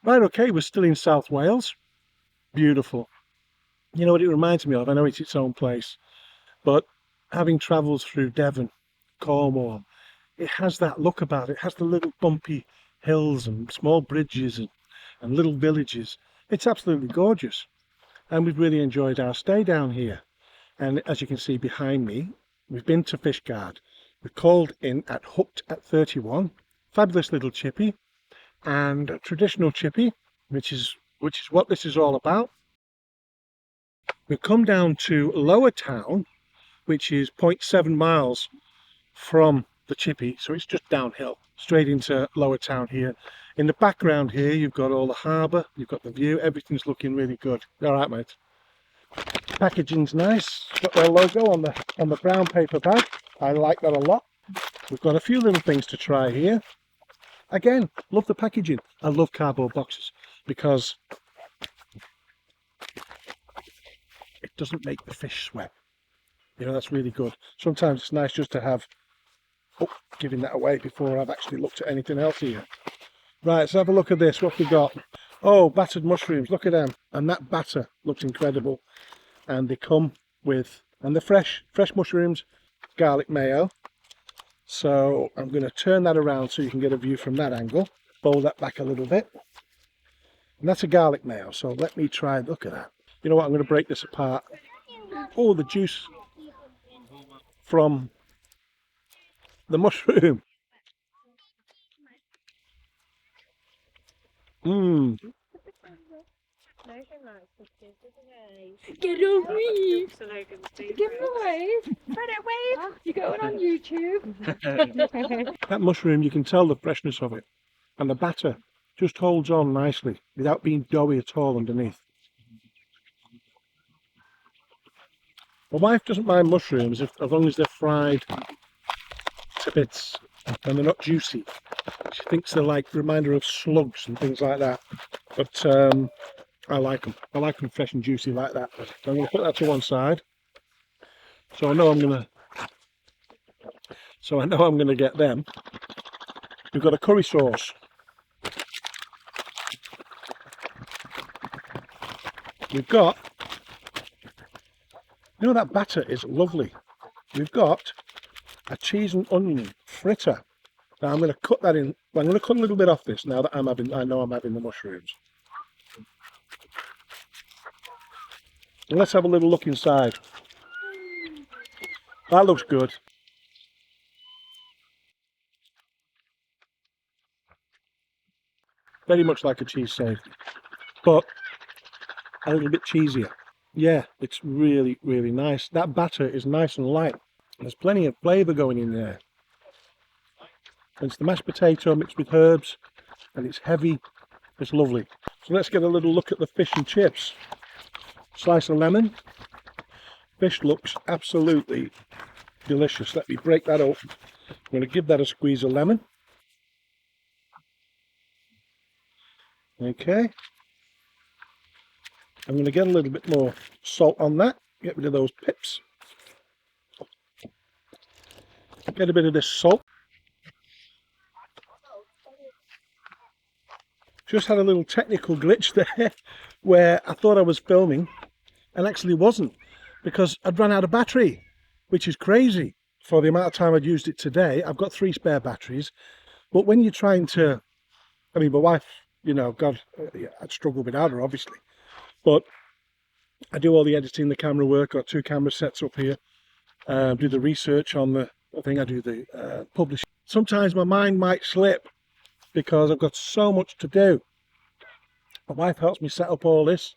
Right, okay, we're still in South Wales. Beautiful. You know what it reminds me of? I know it's its own place, but having travelled through Devon, Cornwall, it has that look about it. It has the little bumpy hills and small bridges and little villages. It's absolutely gorgeous. And we've really enjoyed our stay down here. And as you can see behind me, we've been to Fishguard. We've called in at Hooked at 31. Fabulous little chippy and a traditional chippy, which is what this is all about. We've come down to Lower Town, which is 0.7 miles from the chippy, so it's just downhill straight into Lower Town here. In the background here you've got all the harbour, you've got the view, everything's looking really good. All right, mate. Packaging's nice, got their logo on the brown paper bag. I like that a lot. We've got a few little things to try here. Again, love the packaging. I love cardboard boxes because it doesn't make the fish sweat. You know, that's really good. Sometimes it's nice just to have, giving that away before I've actually looked at anything else here. Right, let's have a look at this. What we got? Oh, battered mushrooms. Look at them. And that batter looks incredible. And they come with, and the fresh mushrooms, garlic mayo. So I'm going to turn that around so you can get a view from that angle. Fold that back a little bit. And that's a garlic mayo. So let me try, look at that. You know what, I'm going to break this apart. Oh, the juice from the mushroom. Mmm. Get away! Get away! Fritter wave! You're going on YouTube. That mushroom, you can tell the freshness of it. And the batter just holds on nicely without being doughy at all underneath. My wife doesn't mind mushrooms as long as they're fried to bits and they're not juicy. She thinks they're like reminder of slugs and things like that. But I like them. I like them fresh and juicy like that. So I'm going to put that to one side. So I know I'm going to get them. We've got a curry sauce. We've got, you know, that batter is lovely. We've got a cheese and onion fritter. Now I'm going to cut that in. Well, I'm going to cut a little bit off this now that I know I'm having the mushrooms. And let's have a little look inside. That looks good. Very much like a cheese savory, but a little bit cheesier. Yeah, it's really, really nice. That batter is nice and light. There's plenty of flavour going in there. It's the mashed potato mixed with herbs, and it's heavy. It's lovely. So let's get a little look at the fish and chips. Slice of lemon. Fish looks absolutely delicious. Let me break that up. I'm going to give that a squeeze of lemon. Okay. I'm going to get a little bit more salt on that. Get rid of those pips. Get a bit of this salt. Just had a little technical glitch there where I thought I was filming and actually wasn't, because I'd run out of battery, which is crazy for the amount of time I'd used it today. I've got 3 spare batteries, but when you're trying to, I mean, my wife, you know, God, I'd struggle without her obviously, but I do all the editing, the camera work, got 2 camera sets up here, do the research on the thing, I do the publishing. Sometimes my mind might slip because I've got so much to do. My wife helps me set up all this,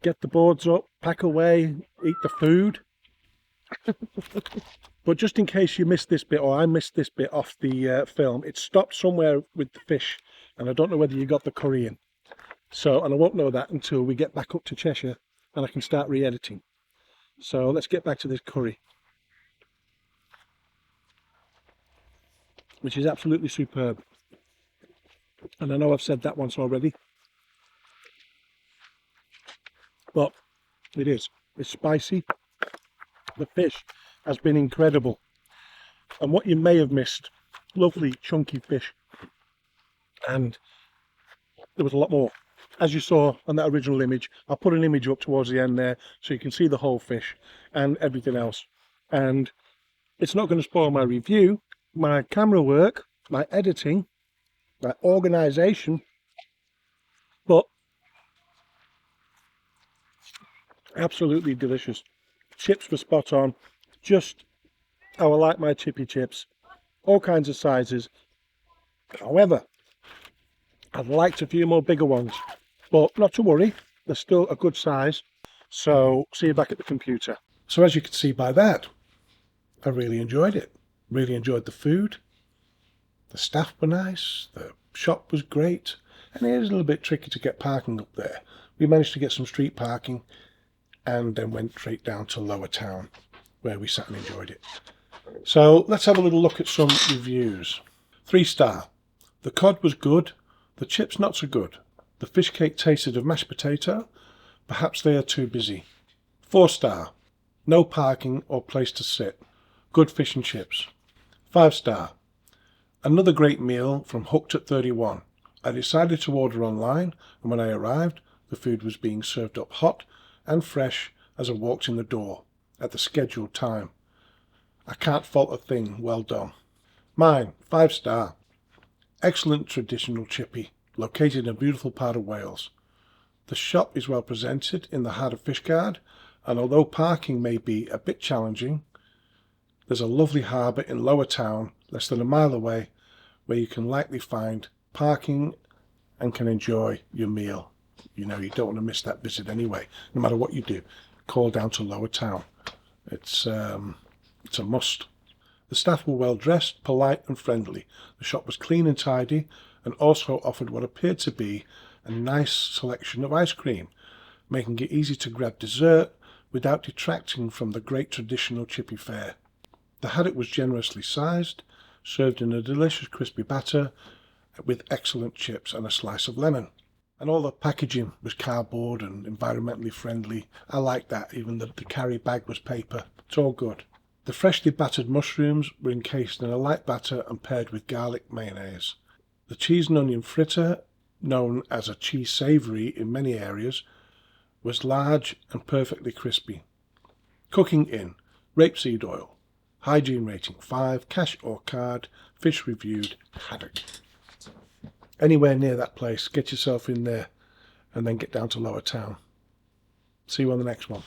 get the boards up, pack away, eat the food. But just in case you missed this bit, or I missed this bit off the film, it stopped somewhere with the fish, and I don't know whether you got the curry in. So, and I won't know that until we get back up to Cheshire and I can start re-editing. So let's get back to this curry, which is absolutely superb. And I know I've said that once already, but it is. It's spicy. The fish has been incredible. And what you may have missed, lovely chunky fish. And there was a lot more. As you saw on that original image, I'll put an image up towards the end there so you can see the whole fish and everything else. And it's not going to spoil my review, my camera work, my editing, my organisation, but absolutely delicious. Chips were spot on, just how I like my chippy chips, all kinds of sizes. However, I'd liked a few more bigger ones, but not to worry, they're still a good size. So see you back at the computer. So as you can see by that, I really enjoyed it. Really enjoyed the food. The staff were nice, the shop was great, and it is a little bit tricky to get parking up there. We managed to get some street parking and then went straight down to Lower Town where we sat and enjoyed it. So let's have a little look at some reviews. 3-star. The cod was good, the chips not so good. The fish cake tasted of mashed potato. Perhaps they are too busy. 4-star. No parking or place to sit. Good fish and chips. 5-star. Another great meal from Hooked at 31. I decided to order online, and when I arrived, the food was being served up hot and fresh as I walked in the door at the scheduled time. I can't fault a thing. Well done. Mine, 5-star. Excellent traditional chippy, located in a beautiful part of Wales. The shop is well presented in the heart of Fishguard, and although parking may be a bit challenging, there's a lovely harbour in Lower Town, less than a mile away, where you can likely find parking and can enjoy your meal. You know, you don't want to miss that visit anyway. No matter what you do, call down to Lower Town. It's a must. The staff were well dressed, polite and friendly. The shop was clean and tidy, and also offered what appeared to be a nice selection of ice cream, making it easy to grab dessert without detracting from the great traditional chippy fare. The haddock was generously sized, served in a delicious crispy batter with excellent chips and a slice of lemon. And all the packaging was cardboard and environmentally friendly. I like that, even the carry bag was paper. It's all good. The freshly battered mushrooms were encased in a light batter and paired with garlic mayonnaise. The cheese and onion fritter, known as a cheese savoury in many areas, was large and perfectly crispy. Cooking in rapeseed oil. Hygiene rating 5, cash or card, fish reviewed, haddock. Anywhere near that place, get yourself in there and then get down to Lower Town. See you on the next one.